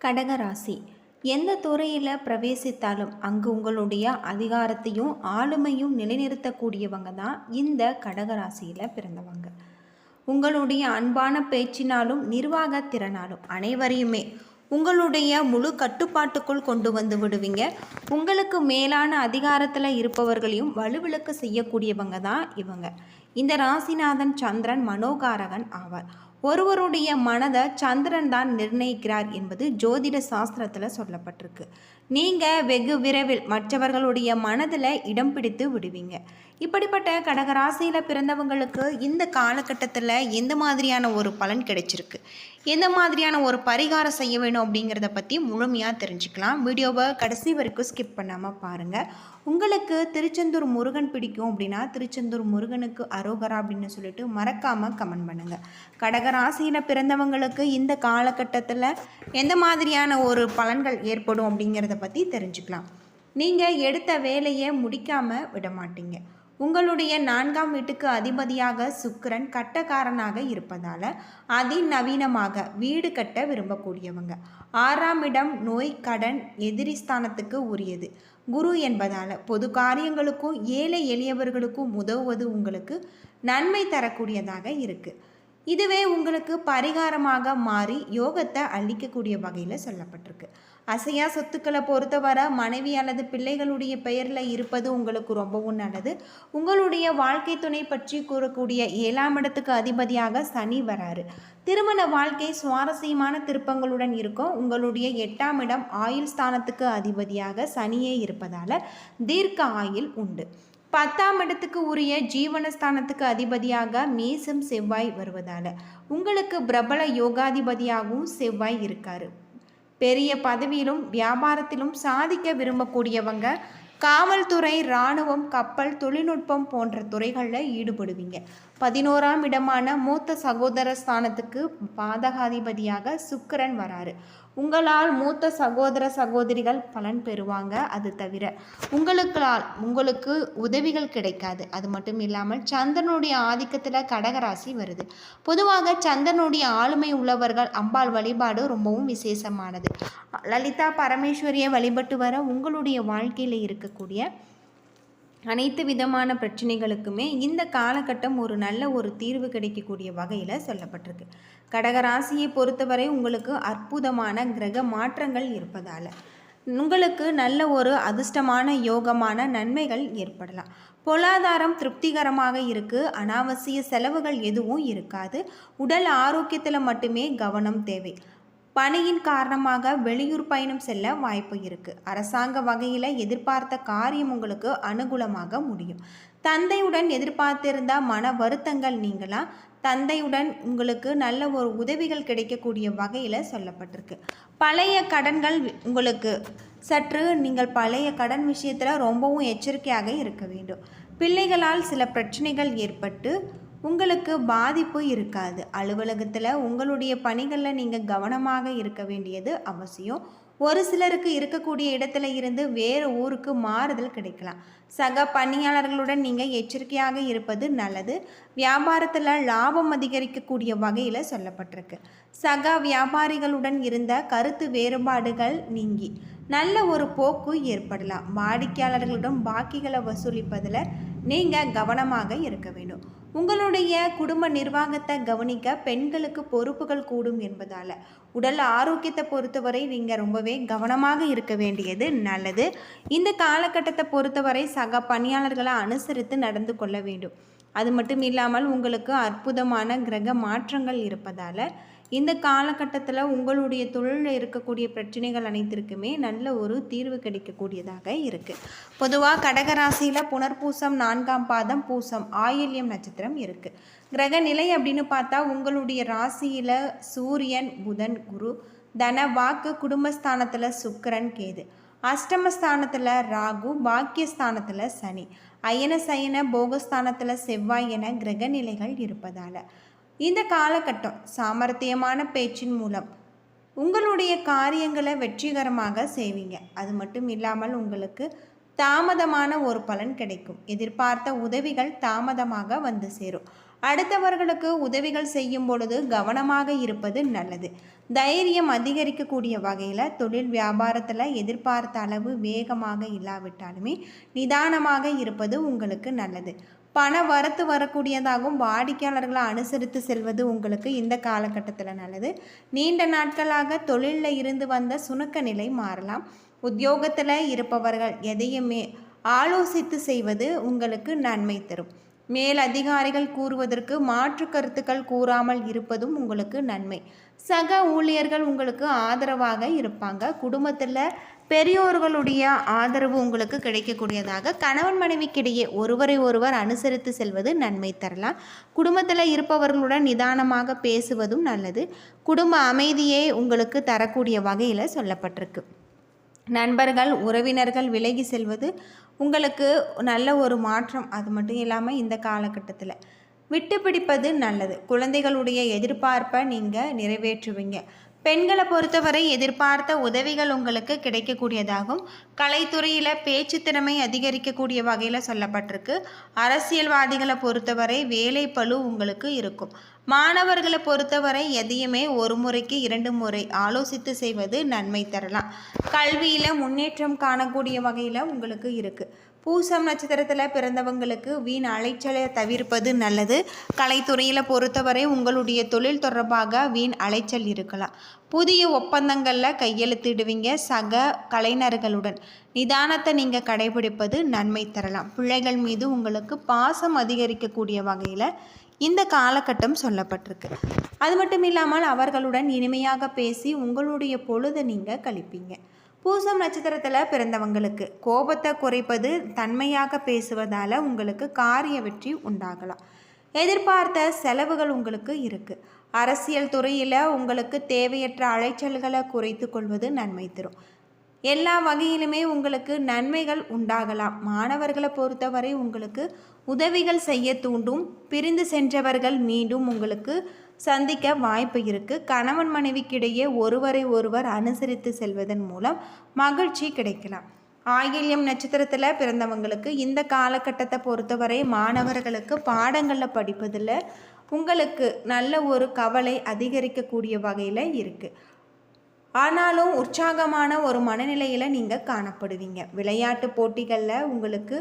கடகராசி எந்த துறையில் பிரவேசித்தாலும் அங்கு உங்களுடைய அதிகாரத்தையும் ஆளுமையும் நிலைநிறுத்தக்கூடியவங்க தான் இந்த கடகராசியில் பிறந்தவங்க. உங்களுடைய அன்பான பேச்சினாலும் நிர்வாக திறனாலும் அனைவரையுமே உங்களுடைய முழு கட்டுப்பாட்டுக்குள் கொண்டு வந்து விடுவீங்க. உங்களுக்கு மேலான அதிகாரத்தில் இருப்பவர்களையும் வலுவிளக்கு செய்யக்கூடியவங்க தான் இவங்க. இந்த ராசிநாதன் சந்திரன் மனோகாரகன் ஆவார். ஒருவருடைய மனதை சந்திரன் தான் நிர்ணயிக்கிறார் என்பது ஜோதிட சாஸ்திரத்தில் சொல்லப்பட்டிருக்கு. நீங்கள் வெகு விரைவில் மற்றவர்களுடைய மனதில் இடம் பிடித்து விடுவீங்க. இப்படிப்பட்ட கடகராசியில் பிறந்தவங்களுக்கு இந்த காலகட்டத்தில் எந்த மாதிரியான ஒரு பலன் கிடைச்சிருக்கு, எந்த மாதிரியான ஒரு பரிகாரம் செய்ய வேணும் அப்படிங்கிறத பற்றி முழுமையாக தெரிஞ்சுக்கலாம். வீடியோவை கடைசி வரைக்கும் ஸ்கிப் பண்ணாமல் பாருங்கள். உங்களுக்கு திருச்செந்தூர் முருகன் பிடிக்கும் அப்படின்னா திருச்செந்தூர் முருகனுக்கு அரோகரா அப்படின்னு சொல்லிட்டு மறக்காமல் கமெண்ட் பண்ணுங்கள். கடகராசியில் பிறந்தவங்களுக்கு இந்த காலகட்டத்தில் எந்த மாதிரியான ஒரு பலன்கள் ஏற்படும் அப்படிங்கிறத பற்றி தெரிஞ்சுக்கலாம். நீங்கள் எடுத்த வேலையை முடிக்காமல் விட மாட்டீங்க. உங்களுடைய 4ஆம் வீட்டுக்கு அதிபதியாக சுக்கிரன் கட்டக்காரனாக இருப்பதால் அதிநவீனமாக வீடு கட்ட விரும்பக்கூடியவங்க. 6ஆம் இடம் நோய் கடன் எதிரி ஸ்தானத்துக்கு உரியது. குரு என்பதால் பொது காரியங்களுக்கும் ஏழை எளியவர்களுக்கும் உதவுவது உங்களுக்கு நன்மை தரக்கூடியதாக இருக்குது. இதுவே உங்களுக்கு பரிகாரமாக மாறி யோகத்தை அளிக்கக்கூடிய வகையில் சொல்லப்பட்டிருக்கு. அசையா சொத்துக்களை பொறுத்தவரை மனைவி அல்லது பிள்ளைகளுடைய பெயரில் இருப்பது உங்களுக்கு ரொம்பவும் நல்லது. உங்களுடைய வாழ்க்கை துணை பற்றி கூறக்கூடிய 7ஆம் இடத்துக்கு அதிபதியாக சனி வராரு. திருமண வாழ்க்கை சுவாரஸ்யமான திருப்பங்களுடன் இருக்கும். உங்களுடைய 8ஆம் இடம் ஆயுள் ஸ்தானத்துக்கு அதிபதியாக சனியே இருப்பதால் தீர்க்க ஆயுள் உண்டு. 10ஆம் இடத்துக்கு உரிய ஜீவனஸ்தானத்துக்கு அதிபதியாக மேசம் செவ்வாய் வருவதால் உங்களுக்கு பிரபல யோகாதிபதியாகவும் செவ்வாய் இருக்காரு. பெரிய பதவியிலும் வியாபாரத்திலும் சாதிக்க விரும்பக்கூடியவங்க காவல்துறை, இராணுவம், கப்பல், தொழில்நுட்பம் போன்ற துறைகளில் ஈடுபடுவீங்க. 11ஆம் இடமான மூத்த சகோதர ஸ்தானத்துக்கு பாதகாதிபதியாக சுக்கிரன் வராரு. உங்களால் மூத்த சகோதர சகோதரிகள் பலன் பெறுவாங்க. அது தவிர உங்களுக்கு உதவிகள் கிடைக்காது. அது மட்டும் இல்லாமல் சந்திரனுடைய ஆதிக்கத்தில் கடகராசி வருது. பொதுவாக சந்திரனுடைய ஆளுமை உள்ளவர்கள் அம்பாள் வழிபாடு ரொம்பவும் விசேஷமானது. லலிதா பரமேஸ்வரியை வழிபட்டு வர உங்களுடைய வாழ்க்கையில் இருக்கக்கூடிய அனைத்து விதமான பிரச்சனைகளுக்குமே இந்த காலகட்டம் ஒரு நல்ல ஒரு தீர்வு கிடைக்கக்கூடிய வகையில் சொல்லப்பட்டிருக்கு. கடகராசியை பொறுத்தவரை உங்களுக்கு அற்புதமான கிரக மாற்றங்கள் இருப்பதால் உங்களுக்கு நல்ல ஒரு அதிர்ஷ்டமான யோகமான நன்மைகள் ஏற்படலாம். பொருளாதாரம் திருப்திகரமாக இருக்குது. அனாவசிய செலவுகள் எதுவும் இருக்காது. உடல் ஆரோக்கியத்தில் மட்டுமே கவனம் தேவை. பணியின் காரணமாக வெளியூர் பயணம் செல்ல வாய்ப்பு இருக்குது. அரசாங்க வகையில் எதிர்பார்த்த காரியம் உங்களுக்கு அனுகூலமாக முடியும். தந்தையுடன் எதிர்பார்த்திருந்த மன வருத்தங்கள் நீங்களாம். தந்தையுடன் உங்களுக்கு நல்ல ஒரு உதவிகள் கிடைக்கக்கூடிய வகையில் சொல்லப்பட்டிருக்கு. பழைய கடன்கள் உங்களுக்கு நீங்கள் பழைய கடன் விஷயத்தில் ரொம்பவும் எச்சரிக்கையாக இருக்க வேண்டும். பிள்ளைகளால் சில பிரச்சனைகள் ஏற்பட்டு உங்களுக்கு பாதிப்பு இருக்காது. அலுவலகத்தில் உங்களுடைய பணிகளில் நீங்கள் கவனமாக இருக்க வேண்டியது அவசியம். ஒரு சிலருக்கு இருக்கக்கூடிய இடத்துல இருந்து வேறு ஊருக்கு மாறுதல் கிடைக்கலாம். சக பணியாளர்களுடன் நீங்கள் எச்சரிக்கையாக இருப்பது நல்லது. வியாபாரத்தில் லாபம் அதிகரிக்கக்கூடிய வகையில் சொல்லப்பட்டிருக்கு. சக வியாபாரிகளுடன் இருந்த கருத்து வேறுபாடுகள் நீங்கி நல்ல ஒரு போக்கு ஏற்படலாம். வாடிக்கையாளர்களிடம் பாக்கிகளை வசூலிப்பதில் நீங்கள் கவனமாக இருக்க வேண்டும். உங்களுடைய குடும்ப நிர்வாகத்தை கவனிக்க பெண்களுக்கு பொறுப்புகள் கூடும் என்பதால் உடல் ஆரோக்கியத்தை பொறுத்தவரை நீங்கள் ரொம்பவே கவனமாக இருக்க வேண்டியது நல்லது. இந்த காலகட்டத்தை பொறுத்தவரை சக பணியாளர்களை அனுசரித்து நடந்து கொள்ள வேண்டும். அது மட்டும் இல்லாமல் உங்களுக்கு அற்புதமான கிரக மாற்றங்கள் இருப்பதால் இந்த காலகட்டத்தில் உங்களுடைய தொழிலில் இருக்கக்கூடிய பிரச்சனைகள் அனைத்திற்குமே நல்ல ஒரு தீர்வு கிடைக்கக்கூடியதாக இருக்குது. பொதுவாக கடகராசியில் புனர்பூசம் 4ஆம் பாதம், பூசம், ஆயில்யம் நட்சத்திரம் இருக்குது. கிரக நிலை அப்படின்னு பார்த்தா உங்களுடைய ராசியில் சூரியன், புதன், குரு, தன வாக்கு, குடும்பஸ்தானத்தில் சுக்கிரன், கேது, அஷ்டமஸ்தானத்தில் ராகு, பாக்கியஸ்தானத்தில் சனி, அயன சயன போகஸ்தானத்தில் செவ்வாய் என கிரக நிலைகள் இருப்பதால் இந்த காலகட்டம் சாமர்த்தியமான பேச்சின் மூலம் உங்களுடைய காரியங்களை வெற்றிகரமாக செய்வீங்க. அது மட்டும் இல்லாமல் உங்களுக்கு தாமதமான ஒரு பலன் கிடைக்கும். எதிர்பார்த்த உதவிகள் தாமதமாக வந்து சேரும். அடுத்தவர்களுக்கு உதவிகள் செய்யும் பொழுது கவனமாக இருப்பது நல்லது. தைரியம் அதிகரிக்கக்கூடிய வகையில் தொழில் வியாபாரத்தில் எதிர்பார்த்த அளவு வேகமாக இல்லாவிட்டாலுமே நிதானமாக இருப்பது உங்களுக்கு நல்லது. பண வரத்து வரக்கூடியதாகவும் வாடிக்கையாளர்களை அனுசரித்து செல்வது உங்களுக்கு இந்த காலகட்டத்தில் நல்லது. நீண்ட நாட்களாக தொழிலில் இருந்து வந்த சுணக்க நிலை மாறலாம். உத்தியோகத்தில் இருப்பவர்கள் எதையுமே ஆலோசித்து செய்வது உங்களுக்கு நன்மை தரும். மேல் அதிகாரிகள் கூறுவதற்கு மாற்று கருத்துக்கள் கூறாமல் இருப்பதும் உங்களுக்கு நன்மை. சக ஊழியர்கள் உங்களுக்கு ஆதரவாக இருப்பாங்க. குடும்பத்தில் பெரியோர்களுடைய ஆதரவு உங்களுக்கு கிடைக்கக்கூடியதாக. கணவன் மனைவிக்கிடையே ஒருவரை ஒருவர் அனுசரித்து செல்வது நன்மை தரலாம். குடும்பத்தில் இருப்பவர்களுடன் நிதானமாக பேசுவதும் நல்லது. குடும்ப அமைதியை உங்களுக்கு தரக்கூடிய வகையில் சொல்லப்பட்டிருக்கு. நண்பர்கள் உறவினர்கள் விலகி செல்வது உங்களுக்கு நல்ல ஒரு மாற்றம். அது மட்டும் இல்லாமல் இந்த காலகட்டத்தில் விட்டு பிடிப்பது நல்லது. குழந்தைகளுடைய எதிர்பார்ப்பை நீங்கள் நிறைவேற்றுவீங்க. பெண்களை பொறுத்தவரை எதிர்பார்த்த உதவிகள் உங்களுக்கு கிடைக்கக்கூடியதாகும். கலைத்துறையில் பேச்சு திறமை அதிகரிக்கக்கூடிய வகையில் சொல்லப்பட்டிருக்கு. அரசியல்வாதிகளை பொறுத்தவரை வேலை பளு உங்களுக்கு இருக்கும். மாணவர்களை பொறுத்தவரை எதையுமே ஒரு முறைக்கு 2 முறை ஆலோசித்து செய்வது நன்மை தரலாம். கல்வியில் முன்னேற்றம் காணக்கூடிய வகையில் உங்களுக்கு இருக்குது. பூசம் நட்சத்திரத்தில் பிறந்தவங்களுக்கு வீண் அலைச்சலை தவிர்ப்பது நல்லது. கலைத்துறையில் பொறுத்தவரை உங்களுடைய தொழில் தொடர்பாக வீண் அலைச்சல் இருக்கலாம். புதிய ஒப்பந்தங்களில் கையெழுத்திடுவீங்க. சக கலைஞர்களுடன் நிதானத்தை நீங்கள் கடைபிடிப்பது நன்மை தரலாம். பிள்ளைகள் மீது உங்களுக்கு பாசம் அதிகரிக்கக்கூடிய வகையில் இந்த காலகட்டம் சொல்லப்பட்டிருக்கு. அது மட்டும் இல்லாமல் அவர்களுடன் இனிமையாக பேசி உங்களுடைய பொழுதை நீங்கள் கழிப்பீங்க. பூசம் நட்சத்திரத்தில் பிறந்தவங்களுக்கு கோபத்தை குறைப்பது, தன்மையாக பேசுவதால் உங்களுக்கு காரிய வெற்றி உண்டாகலாம். எதிர்பார்த்த செலவுகள் உங்களுக்கு இருக்குது. அரசியல் துறையில் உங்களுக்கு தேவையற்ற அலைச்சல்களை குறைத்து கொள்வது நன்மை தரும். எல்லா வகையிலுமே உங்களுக்கு நன்மைகள் உண்டாகலாம். மாணவர்களை பொறுத்தவரை உங்களுக்கு உதவிகள் செய்ய தூண்டும். பிரிந்து சென்றவர்கள் மீண்டும் உங்களுக்கு சந்திக்க வாய்ப்பு இருக்குது. கணவன் மனைவிக்கிடையே ஒருவரை ஒருவர் அனுசரித்து செல்வதன் மூலம் மகிழ்ச்சி கிடைக்கலாம். ஆயில்யம் நட்சத்திரத்தில் பிறந்தவங்களுக்கு இந்த காலகட்டத்தை பொறுத்தவரை மாணவர்களுக்கு பாடங்களில் படிப்பதில் உங்களுக்கு நல்ல ஒரு கவலை அதிகரிக்கக்கூடிய வகையில் இருக்குது. ஆனாலும் உற்சாகமான ஒரு மனநிலையில் நீங்கள் காணப்படுவீங்க. விளையாட்டு போட்டிகளில் உங்களுக்கு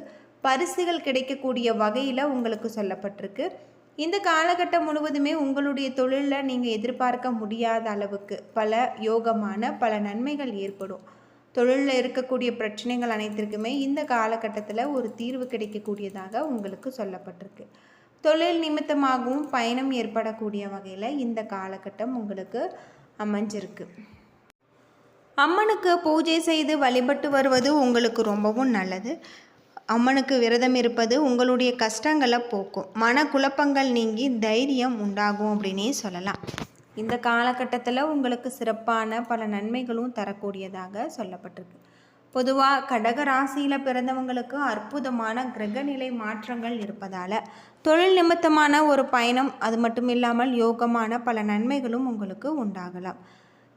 பரிசுகள் கிடைக்கக்கூடிய வகையில் உங்களுக்கு சொல்லப்பட்டிருக்கு. இந்த காலகட்டம் முழுவதுமே உங்களுடைய தொழிலில் நீங்கள் எதிர்பார்க்க முடியாத அளவுக்கு பல நன்மைகள் ஏற்படும். தொழிலில் இருக்கக்கூடிய பிரச்சனைகள் அனைத்திற்குமே இந்த காலகட்டத்தில் ஒரு தீர்வு கிடைக்கக்கூடியதாக உங்களுக்கு சொல்லப்பட்டிருக்கு. தொழில் நிமித்தமாகவும் பயணம் ஏற்படக்கூடிய வகையில் இந்த காலகட்டம் உங்களுக்கு அமைஞ்சிருக்கு. அம்மனுக்கு பூஜை செய்து வழிபட்டு வருவது உங்களுக்கு ரொம்பவும் நல்லது. அம்மனுக்கு விரதம் இருப்பது உங்களுடைய கஷ்டங்களை போக்கும். மனக்குழப்பங்கள் நீங்கி தைரியம் உண்டாகும் அப்படின்னே சொல்லலாம். இந்த காலகட்டத்தில் உங்களுக்கு சிறப்பான பல நன்மைகளும் தரக்கூடியதாக சொல்லப்பட்டிருக்கு. பொதுவாக கடக ராசியில் பிறந்தவங்களுக்கு அற்புதமான கிரகநிலை மாற்றங்கள் இருப்பதால் தொழில் நிமித்தமான ஒரு பயணம், அது மட்டும் இல்லாமல் யோகமான பல நன்மைகளும் உங்களுக்கு உண்டாகலாம்.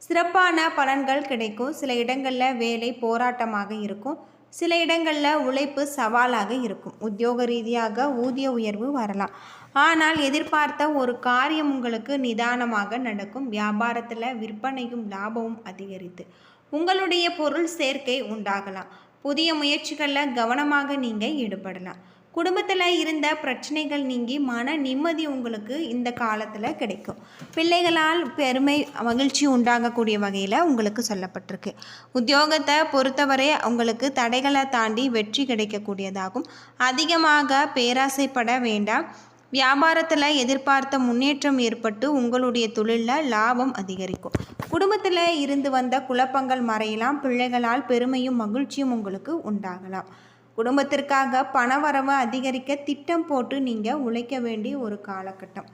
சிறப்பான பலன்கள் கிடைக்கும். சில இடங்களில் வேலை போராட்டமாக இருக்கும். சில இடங்களில் உழைப்பு சவாலாக இருக்கும். உத்தியோக ரீதியாக ஊதிய உயர்வு வரலாம். ஆனால் எதிர்பார்த்த ஒரு காரியம் உங்களுக்கு நிதானமாக நடக்கும். வியாபாரத்தில் விற்பனையும் லாபமும் அதிகரித்து உங்களுடைய பொருள் சேர்க்கை உண்டாகலாம். புதிய முயற்சிகளில் கவனமாக நீங்கள் ஈடுபடலாம். குடும்பத்தில் இருந்த பிரச்சனைகள் நீங்கி மன நிம்மதி உங்களுக்கு இந்த காலத்தில் கிடைக்கும். பிள்ளைகளால் பெருமை மகிழ்ச்சி உண்டாகக்கூடிய வகையில் உங்களுக்கு சொல்லப்பட்டிருக்கு. உத்தியோகத்தை பொறுத்தவரை உங்களுக்கு தடைகளை தாண்டி வெற்றி கிடைக்கக்கூடியதாகும். அதிகமாக பேராசைப்பட வேண்டாம். வியாபாரத்தில் எதிர்பார்த்த முன்னேற்றம் ஏற்பட்டு உங்களுடைய தொழிலில் லாபம் அதிகரிக்கும். குடும்பத்தில் இருந்து வந்த குழப்பங்கள் மறையலாம். பிள்ளைகளால் பெருமையும் மகிழ்ச்சியும் உங்களுக்கு உண்டாகலாம். குடும்பத்திற்காக பணவரவு அதிகரிக்க திட்டம் போட்டு நீங்கள் உழைக்க வேண்டிய ஒரு காலகட்டம்.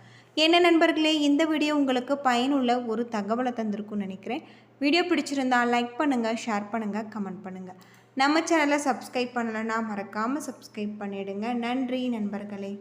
என்ன நண்பர்களே, இந்த வீடியோ உங்களுக்கு பயனுள்ள ஒரு தகவலை தந்திருக்கும்னு நினைக்கிறேன். வீடியோ பிடிச்சிருந்தால் லைக் பண்ணுங்கள், ஷேர் பண்ணுங்கள், கமெண்ட் பண்ணுங்கள். நம்ம சேனலை சப்ஸ்கிரைப் பண்ணலைன்னா மறக்காமல் சப்ஸ்கிரைப் பண்ணிவிடுங்க. நன்றி நண்பர்களே.